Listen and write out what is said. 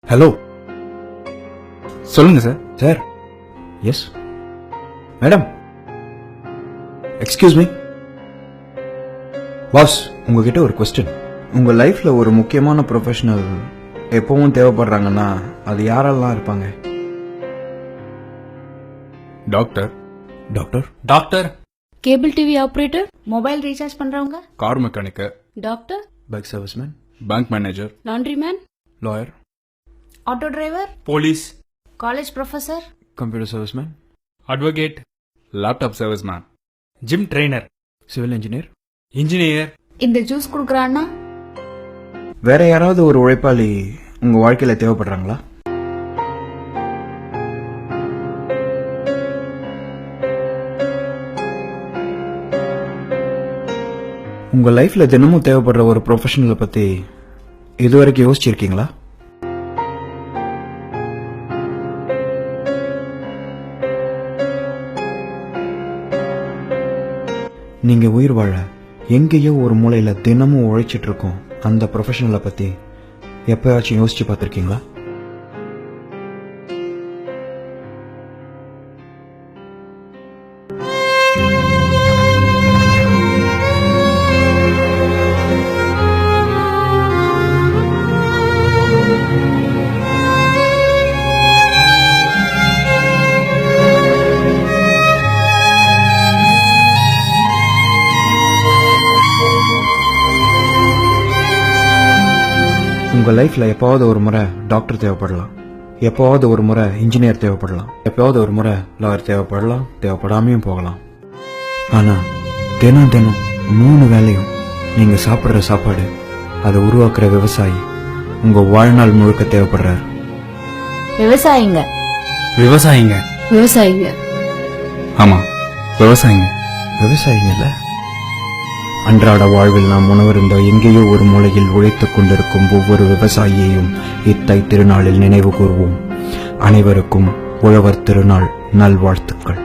Hello, சொல்லுங்க sir. Sir. Yes madam. Excuse me pass, உங்ககிட்ட ஒரு கொஸ்டின். உங்க லைஃப்ல ஒரு முக்கியமான ப்ரொஃபஷனல் எப்பவும் தேவைப்படுறாங்கன்னா அது யாரெல்லாம் இருப்பாங்க? Doctor. Doctor, doctor. Cable TV operator, mobile recharge பண்றவங்க, car mechanic, doctor, bike serviceman, bank manager, laundry man, lawyer, auto driver, police, college professor, computer serviceman, advocate, laptop service man, gym trainer, civil engineer. Engineer. இந்த juice குடுக்கறான்னா வேற யாராவது ஒரு உழைப்பாளி உங்க வாழ்க்கையில தேவைப்படுறாங்களா? உங்க லைஃப்ல தினமும் தேவைப்படுற ஒரு ப்ரொஃபஷனலை பத்தி இதுவரைக்கும் யோசிச்சிருக்கீங்களா? நீங்க உயிர் வாழ எங்கேயோ ஒரு மூலையில தினமும் உழைச்சிட்டு இருக்கோம் அந்த ப்ரொஃபஷனலை பத்தி எப்பயாச்சும் யோசிச்சு பார்த்திருக்கீங்களா? உங்க லைஃப்ல எப்பாவது ஒரு முறை டாக்டர் தேவைப்படலாம், எப்பாவது ஒரு முறை இன்ஜினியர் தேவைப்படலாம், எப்பாவது ஒரு முறை லாயர் தேவைப்படலாம், தேவைப்படாமையும் போகலாம். ஆனா தினம் தினம் 3 வேளையும் நீங்க சாப்பிடுற சாப்பாடு, அதை உருவாக்குற விவசாயி உங்க வாழ்நாள் முழுக்க தேவைப்படுறாரு. விவசாயிங்க, விவசாயிங்க. விவசாயிங்க, ஆமா, விவசாயிங்க. விவசாயிங்கல்ல. அன்றாட வாழ்வில் நாம் உணவருந்த எங்கேயோ ஒரு மூலையில் உழைத்துக் கொண்டிருக்கும் ஒவ்வொரு விவசாயியையும் இத்தை திருநாளில் நினைவு கூர்வோம். அனைவருக்கும் உழவர் திருநாள் நல்வாழ்த்துக்கள்.